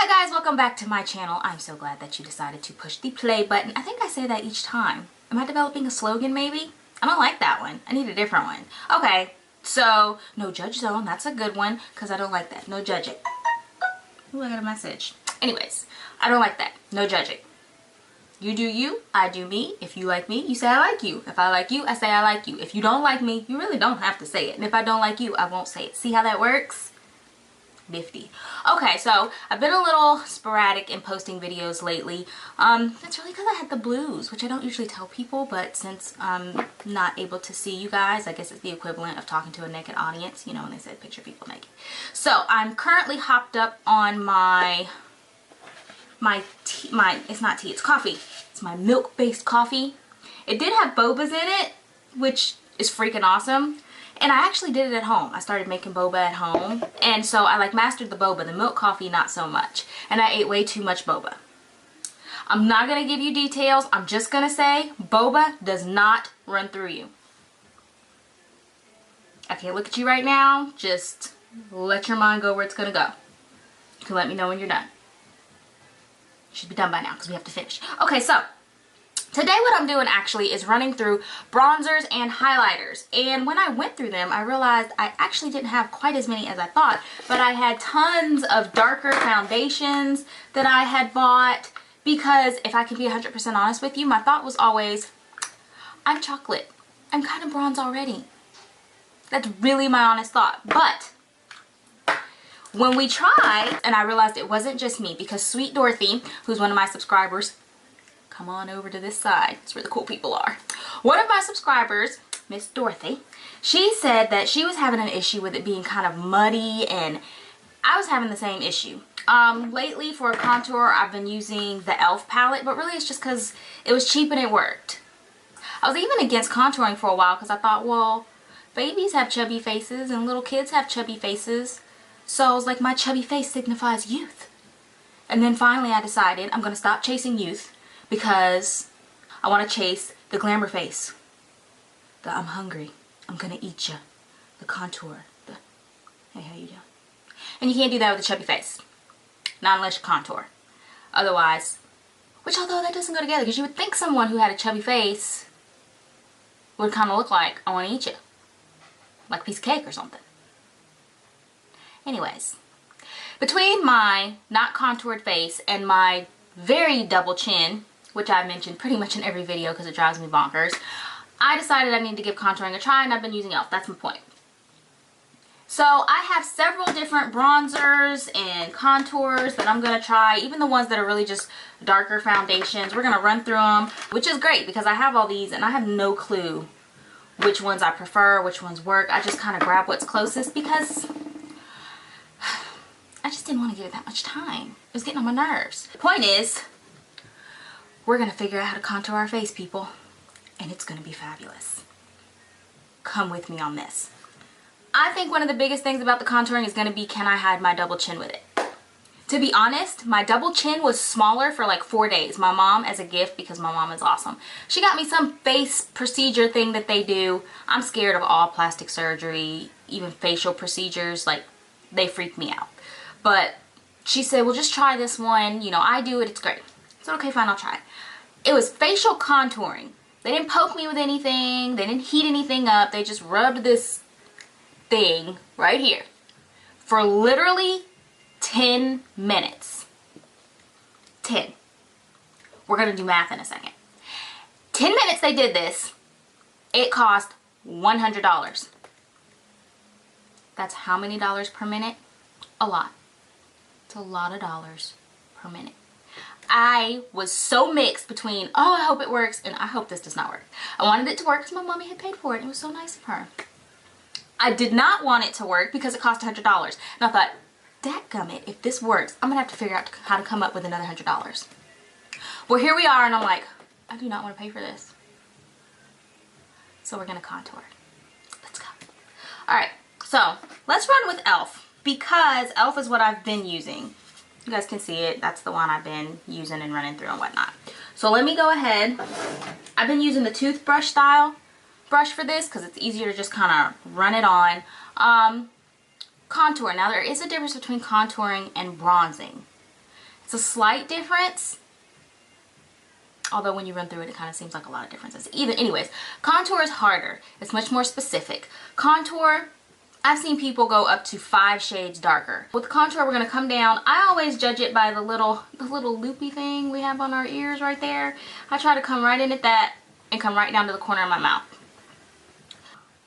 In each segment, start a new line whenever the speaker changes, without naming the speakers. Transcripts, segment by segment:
Hi guys, welcome back to my channel. I'm so glad that you decided to push the play button. I think I say that each time. Am I developing a slogan maybe? I don't like that one. I need a different one. Okay, so no judge zone. That's a good one because I don't like that. No judging. Ooh, I got a message. Anyways, I don't like that. No judging. You do you, I do me. If you like me, you say I like you. If I like you, I say I like you. If you don't like me, you really don't have to say it. And if I don't like you, I won't say it. See how that works? Nifty. Okay, so I've been a little sporadic in posting videos lately. That's really because I had the blues, which I don't usually tell people, but since I'm not able to see you guys, I guess it's the equivalent of talking to a naked audience, you know, when they said picture people naked. So I'm currently hopped up on my tea, it's not tea, it's coffee. It's my milk-based coffee. It did have bobas in it, which is freaking awesome. And I actually did it at home. I started making boba at home. And so I like mastered the boba. The milk coffee, not so much. And I ate way too much boba. I'm not going to give you details. I'm just going to say boba does not run through you. I can't look at you right now. Just let your mind go where it's going to go. You can let me know when you're done. You should be done by now because we have to finish. Okay, so today what I'm doing actually is running through bronzers and highlighters. And when I went through them, I realized I actually didn't have quite as many as I thought, but I had tons of darker foundations that I had bought because if I can be 100% honest with you, my thought was always, I'm chocolate. I'm kind of bronze already. That's really my honest thought. But when we tried, and I realized it wasn't just me because Sweet Dorothy, who's one of my subscribers, come on over to this side. It's where the cool people are. One of my subscribers, Miss Dorothy, she said that she was having an issue with it being kind of muddy, and I was having the same issue. Lately for a contour, I've been using the e.l.f. palette, but really it's just because it was cheap and it worked. I was even against contouring for a while because I thought, well, babies have chubby faces and little kids have chubby faces. So I was like, my chubby face signifies youth. And then finally I decided I'm going to stop chasing youth, because I want to chase the glamour face. The I'm hungry, I'm gonna eat you. The contour. The hey, how you doing? And you can't do that with a chubby face. Not unless you contour. Otherwise, which although that doesn't go together, because you would think someone who had a chubby face would kind of look like, I want to eat you. Like a piece of cake or something. Anyways, between my not contoured face and my very double chin, which I've mentioned pretty much in every video because it drives me bonkers, I decided I need to give contouring a try, and I've been using e.l.f. That's my point. So I have several different bronzers and contours that I'm going to try, even the ones that are really just darker foundations. We're going to run through them, which is great because I have all these and I have no clue which ones I prefer, which ones work. I just kind of grab what's closest because I just didn't want to give it that much time. It was getting on my nerves. The point is, we're going to figure out how to contour our face, people. And it's going to be fabulous. Come with me on this. I think one of the biggest things about the contouring is going to be, can I hide my double chin with it? To be honest, my double chin was smaller for like 4 days. My mom, as a gift, because my mom is awesome, she got me some face procedure thing that they do. I'm scared of all plastic surgery, even facial procedures. Like, they freak me out. But she said, well, just try this one. You know, I do it. It's great. So, okay, fine, I'll try. It was facial contouring. They didn't poke me with anything. They didn't heat anything up. They just rubbed this thing right here for literally 10 minutes. 10. We're going to do math in a second. 10 minutes they did this. It cost $100. That's how many dollars per minute? A lot. It's a lot of dollars per minute. I was so mixed between, oh, I hope it works, and I hope this does not work. I wanted it to work because my mommy had paid for it. It was so nice of her. I did not want it to work because it cost $100. And I thought, dadgummit, if this works, I'm going to have to figure out how to come up with another $100. Well, here we are, and I'm like, I do not want to pay for this. So we're going to contour. Let's go. Alright, so let's run with e.l.f. because e.l.f. is what I've been using. You guys can see it. That's the one I've been using and running through and whatnot. So let me go ahead. I've been using the toothbrush style brush for this because it's easier to just kind of run it on. Contour. Now there is a difference between contouring and bronzing. It's a slight difference. Although when you run through it, it kind of seems like a lot of differences. Anyways, contour is harder. It's much more specific. Contour, I've seen people go up to 5 shades darker. With contour, we're gonna come down. I always judge it by the little loopy thing we have on our ears right there. I try to come right in at that and come right down to the corner of my mouth.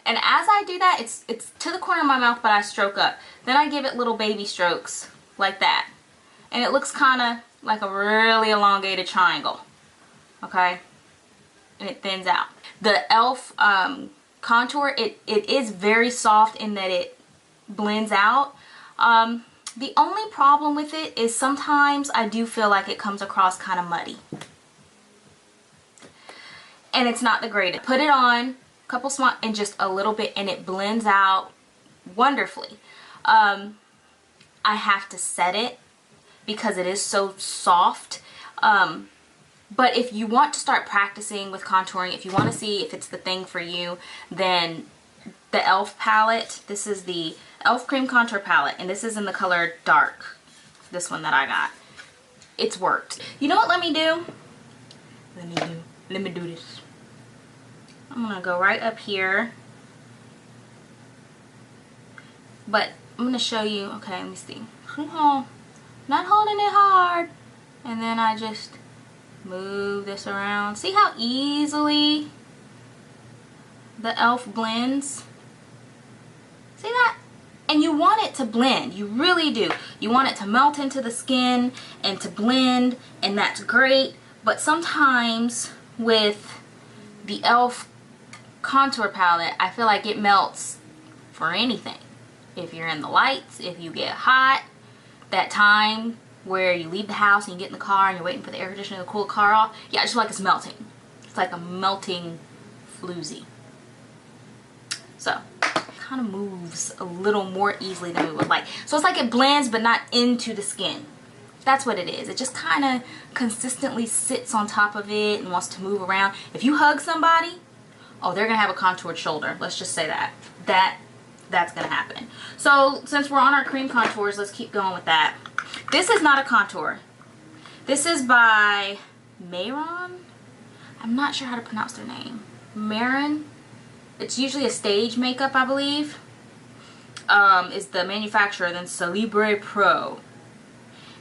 And as I do that, it's to the corner of my mouth, but I stroke up. Then I give it little baby strokes like that. And it looks kind of like a really elongated triangle. Okay? And it thins out. The e.l.f. Contour, it is very soft in that it blends out. The only problem with it is sometimes I do feel like it comes across kind of muddy. And it's not the greatest. Put it on, a couple small, and just a little bit, and it blends out wonderfully. I have to set it because it is so soft. But if you want to start practicing with contouring, if you want to see if it's the thing for you, then the e.l.f. palette, this is the e.l.f. Cream Contour Palette, and this is in the color Dark, this one that I got. It's worked. You know what let me do? Let me do this. I'm going to go right up here. But I'm going to show you, okay, let me see. Not holding it hard. And then I just move this around. See how easily the e.l.f. blends? See that? And you want it to blend. You really do. You want it to melt into the skin and to blend, and that's great. But sometimes with the e.l.f. contour palette, I feel like it melts for anything. If you're in the lights, if you get hot, that time where you leave the house and you get in the car and you're waiting for the air conditioner to cool the car off. Yeah, I just feel like it's melting. It's like a melting floozy. So, it kind of moves a little more easily than we would like. So it's like it blends but not into the skin. That's what it is. It just kind of consistently sits on top of it and wants to move around. If you hug somebody, oh, they're going to have a contoured shoulder. Let's just say that. That's going to happen. So since we're on our cream contours, let's keep going with that. This is not a contour. This is by Mayron. I'm not sure how to pronounce their name. Mayron. It's usually a stage makeup, I believe. Is the manufacturer, then Celebre Pro.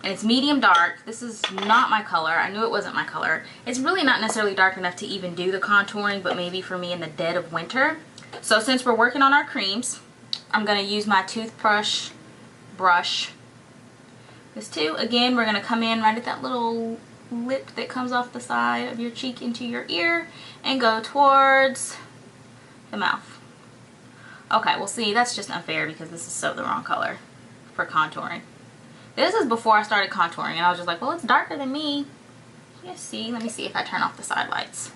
And it's medium dark. This is not my color. I knew it wasn't my color. It's really not necessarily dark enough to even do the contouring, but maybe for me in the dead of winter. So since we're working on our creams, I'm going to use my toothbrush brush. This too, again, we're going to come in right at that little lip that comes off the side of your cheek into your ear and go towards the mouth. Okay, well see, that's just unfair because this is so the wrong color for contouring. This is before I started contouring and I was just like, well, it's darker than me. Yeah, see, let me see if I turn off the side lights.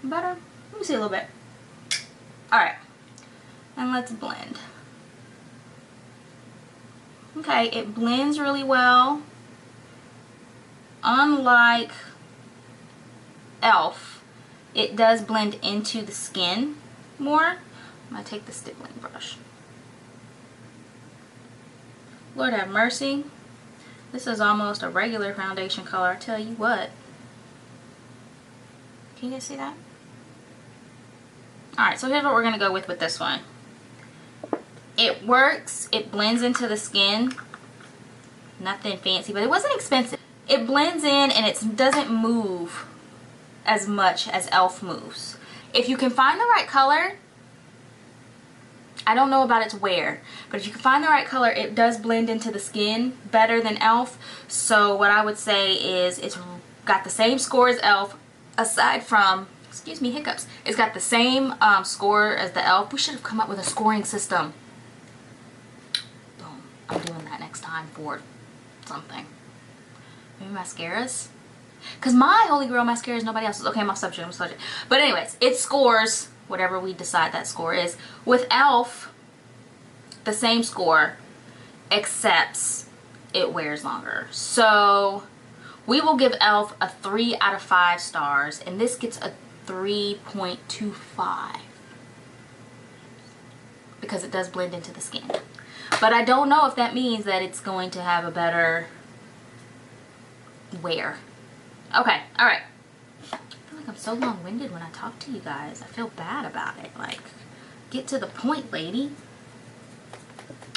Better? Let me see a little bit. Alright, and let's blend. Okay, it blends really well. Unlike e.l.f., it does blend into the skin more. I'm going to take the stippling brush. Lord have mercy. This is almost a regular foundation color, I tell you what. Can you guys see that? Alright, so here's what we're going to go with this one. It works. It blends into the skin. Nothing fancy, but it wasn't expensive. It blends in and it doesn't move as much as e.l.f. moves. If you can find the right color, I don't know about its wear, but if you can find the right color, it does blend into the skin better than e.l.f. So what I would say is it's got the same score as e.l.f. aside from, excuse me, hiccups. It's got the same score as the e.l.f. We should have come up with a scoring system. Boom. I'm doing that next time for something. Maybe mascaras? Because my holy grail mascara is nobody else's. Okay, I'm off subject. But anyways, it scores whatever we decide that score is. With e.l.f., the same score, except it wears longer. So we will give e.l.f. a 3 out of 5 stars, and this gets a 3.25 because it does blend into the skin. But I don't know if that means that it's going to have a better wear. Okay, all right. I feel like I'm so long-winded when I talk to you guys. I feel bad about it. Like, get to the point, lady.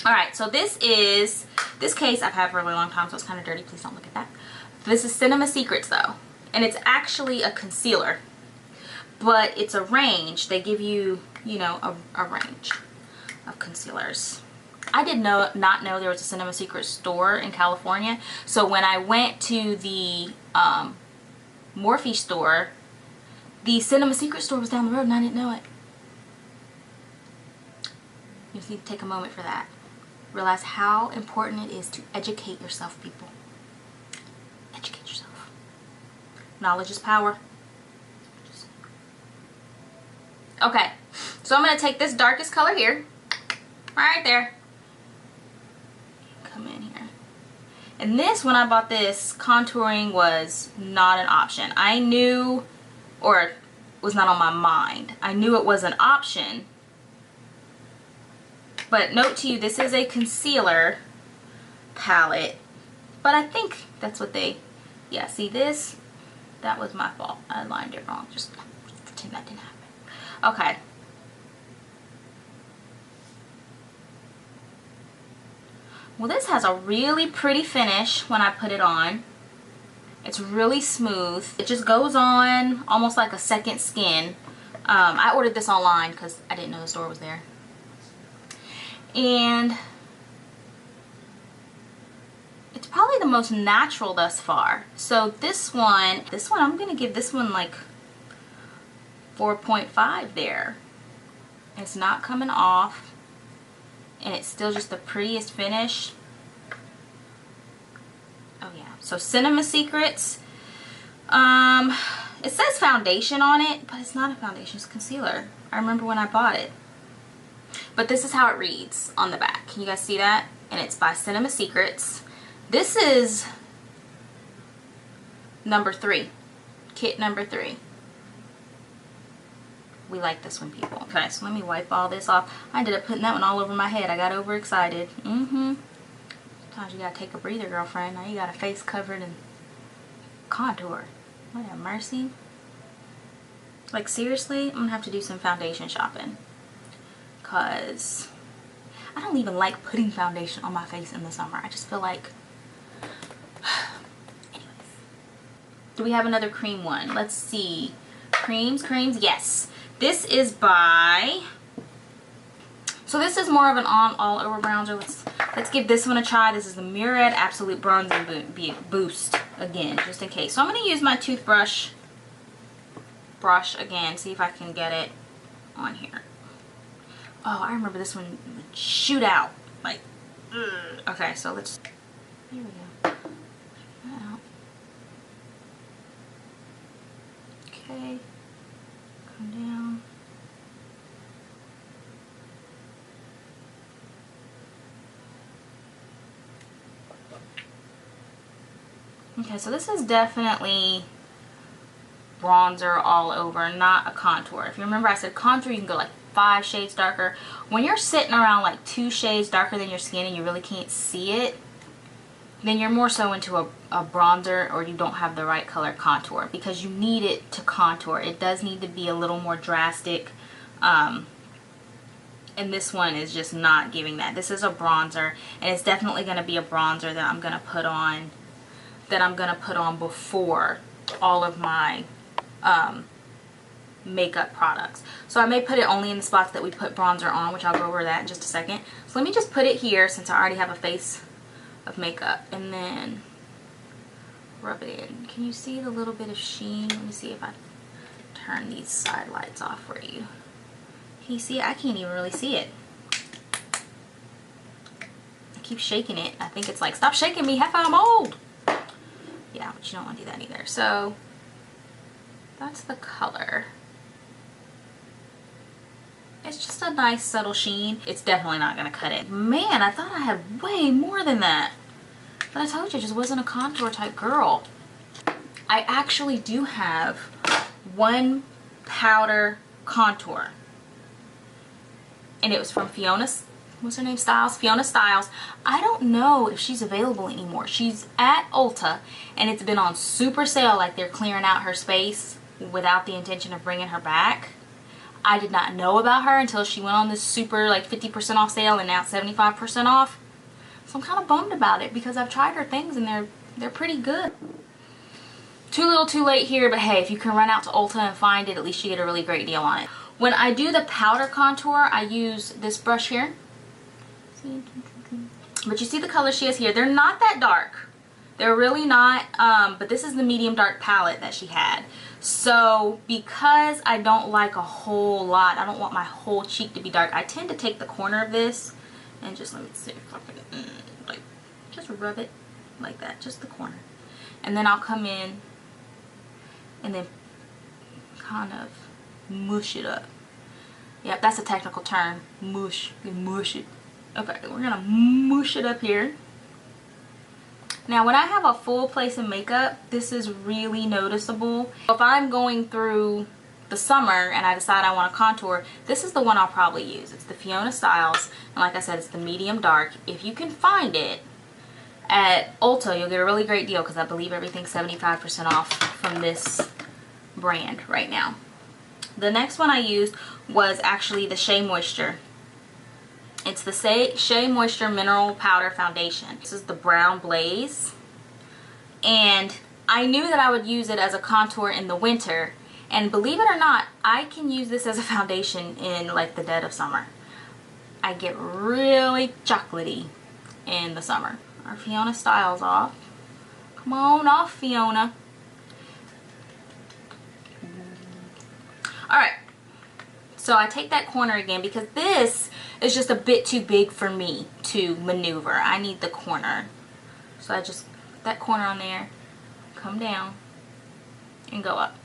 All right, so this case I've had for a really long time, so it's kind of dirty. Please don't look at that. This is Cinema Secrets though, and it's actually a concealer, but it's a range. They give you, you know, a range of concealers. I did not know there was a Cinema Secrets store in California, so when I went to the Morphe store, the Cinema Secrets store was down the road and I didn't know it. You just need to take a moment for that. Realize how important it is to educate yourself, people. Educate yourself. Knowledge is power. Okay, so I'm going to take this darkest color here, right there. Come in here. And this, when I bought this, contouring was not an option. I knew, or it was not on my mind. I knew it was an option. But note to you, this is a concealer palette. But I think that's what they, yeah, see this? That was my fault. I lined it wrong. Just pretend that didn't happen. Okay. Well, this has a really pretty finish when I put it on. It's really smooth. It just goes on almost like a second skin. I ordered this online because I didn't know the store was there. And it's probably the most natural thus far. So this one, I'm going to give this one like 4.5 there. It's not coming off. And it's still just the prettiest finish. Oh yeah. So Cinema Secrets. It says foundation on it, but it's not a foundation, it's concealer. I remember when I bought it. But this is how it reads on the back. Can you guys see that? And it's by Cinema Secrets. This is number 3. Kit number 3. We like this one, people. Okay, so let me wipe all this off. I ended up putting that one all over my head. I got overexcited. Sometimes you gotta take a breather, girlfriend. Now you got a face covered in contour. What a mercy. Like, seriously, I'm gonna have to do some foundation shopping. Because I don't even like putting foundation on my face in the summer. I just feel like... Anyways. Do we have another cream one? Let's see. Creams, yes. This is by... So this is more of an all over bronzer. Let's give this one a try. This is the Murad Absolute Bronzing Boost again, just in case. So I'm going to use my toothbrush again, see if I can get it on here. Oh, I remember this one would shoot out. Like, ugh. Okay, so let's... Here we go. Okay. Come down. Okay, so this is definitely bronzer all over, not a contour. If you remember, I said contour, you can go like 5 shades darker. When you're sitting around like 2 shades darker than your skin and you really can't see it, then you're more so into a bronzer, or you don't have the right color contour, because you need it to contour. It does need to be a little more drastic, and this one is just not giving that. This is a bronzer, and it's definitely going to be a bronzer that I'm going to put on before all of my makeup products. So I may put it only in the spots that we put bronzer on, which I'll go over that in just a second. So let me just put it here, since I already have a face of makeup, and then rub it in. Can you see the little bit of sheen? Let me see if I turn these side lights off for you. Can you see it? I can't even really see it. I keep shaking it. I think it's like, stop shaking me, half I'm old. Yeah, but you don't want to do that either. So that's the color. It's just a nice subtle sheen. It's definitely not going to cut it. Man, I thought I had way more than that. But I told you, I just wasn't a contour type girl. I actually do have one powder contour. And it was from Fiona's what's her name, Styles, Fiona Styles. I don't know if she's available anymore. She's at Ulta and it's been on super sale, like they're clearing out her space without the intention of bringing her back. I did not know about her until she went on this super like 50% off sale and now 75% off. So I'm kind of bummed about it because I've tried her things and they're pretty good. Too little too late here, but hey, if you can run out to Ulta and find it, at least you get a really great deal on it. When I do the powder contour, I use this brush here. But you see the color she has here. They're not that dark. They're really not, but this is the medium dark palette that she had. So because I don't like a whole lot, I don't want my whole cheek to be dark, I tend to take the corner of this and just, let me see if I can, like, just rub it like that, just the corner. And then I'll come in and then kind of mush it up. Yep, that's a technical term. Mush. You mush it. Okay, we're gonna mush it up here. Now when I have a full place of makeup, this is really noticeable. If I'm going through the summer and I decide I want to contour, this is the one I'll probably use. It's the Fiona Styles, and like I said, it's the medium dark. If you can find it at Ulta, you'll get a really great deal because I believe everything's 75% off from this brand right now. The next one I used was actually the Shea Moisture. It's the Shea Moisture Mineral Powder Foundation. This is the Brown Blaze. And I knew that I would use it as a contour in the winter. And believe it or not, I can use this as a foundation in like the dead of summer. I get really chocolatey in the summer. Our Fiona Styles off. Come on off, Fiona. Alright, so I take that corner again because this is just a bit too big for me to maneuver. I need the corner. So I just put that corner on there, come down, and go up.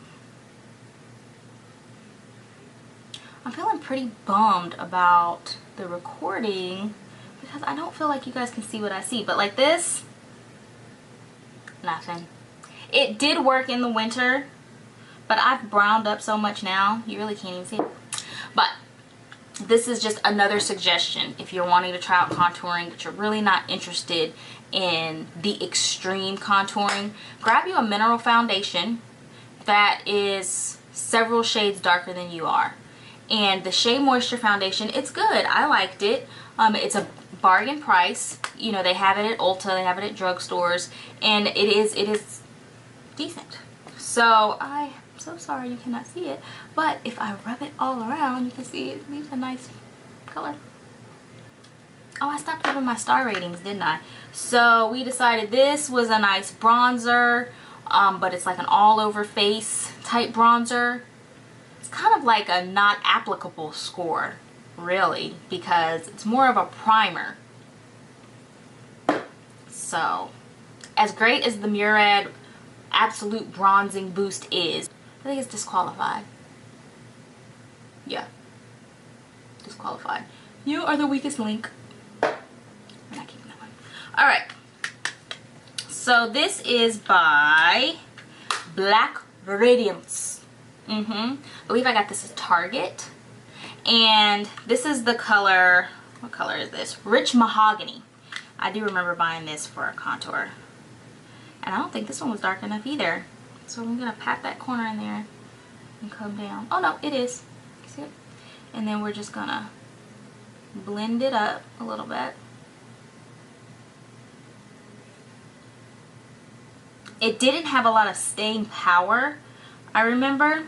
I'm feeling pretty bummed about the recording because I don't feel like you guys can see what I see. But like this, nothing. It did work in the winter, but I've browned up so much now, you really can't even see it. But this is just another suggestion if you're wanting to try out contouring but you're really not interested in the extreme contouring. Grab you a mineral foundation that is several shades darker than you are. And the Shea Moisture foundation, it's good. I liked it. It's a bargain price. You know, they have it at Ulta, they have it at drugstores, and it is decent. So I'm so sorry you cannot see it, but if I rub it all around, you can see it leaves a nice color. Oh, I stopped giving my star ratings, didn't I? So we decided this was a nice bronzer, but it's like an all over face type bronzer. It's kind of like a not applicable score, really, because it's more of a primer. So, as great as the Murad Absolute Bronzing Boost is, I think it's disqualified. Yeah. Disqualified. You are the weakest link. We're not keeping that one. Alright. So this is by Black Radiance. I believe I got this at Target. And this is the color, what color is this? Rich Mahogany. I do remember buying this for a contour. And I don't think this one was dark enough either. So I'm going to pat that corner in there and come down. Oh no, it is. See it? And then we're just going to blend it up a little bit. It didn't have a lot of staying power, I remember,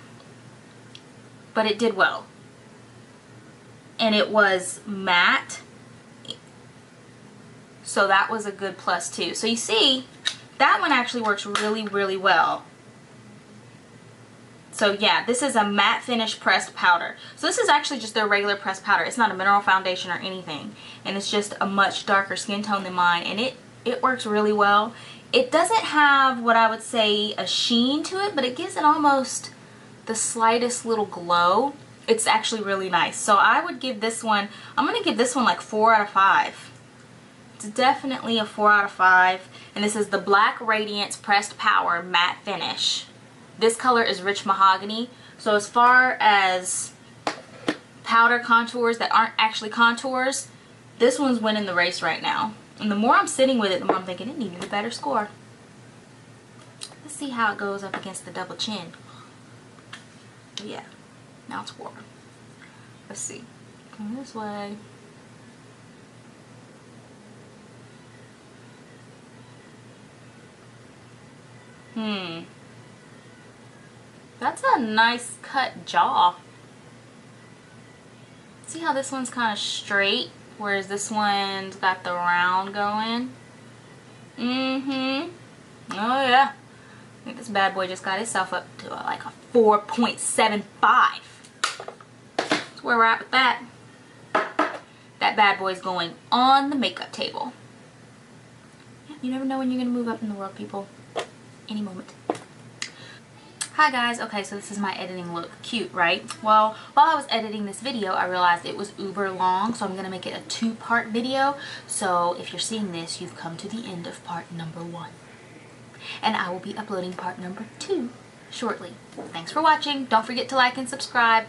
but it did well. And it was matte, so that was a good plus too. So you see, that one actually works really, really well. So yeah, this is a matte finish pressed powder. So this is actually just their regular pressed powder. It's not a mineral foundation or anything. And it's just a much darker skin tone than mine. And it works really well. It doesn't have what I would say a sheen to it, but it gives it almost the slightest little glow. It's actually really nice. So I would give this one, I'm going to give this one like 4 out of 5. It's definitely a 4 out of 5. And this is the Black Radiance Pressed Power Matte Finish. This color is Rich Mahogany. So as far as powder contours that aren't actually contours, This one's winning the race right now. And the more I'm sitting with it, the more I'm thinking it needed a better score. Let's see how it goes up against the double chin. Oh, yeah, now it's 4. Let's see. Come this way. That's a nice cut jaw. See how this one's kind of straight, whereas this one's got the round going? Oh yeah. I think this bad boy just got itself up to like a 4.75. That's where we're at with that. That bad boy's going on the makeup table. You never know when you're going to move up in the world, people. Any moment. Hi guys, okay, so this is my editing look. Cute, right? Well, while I was editing this video, I realized it was uber long, so I'm going to make it a 2-part video. So if you're seeing this, you've come to the end of part number 1. And I will be uploading part number 2 shortly. Thanks for watching. Don't forget to like and subscribe.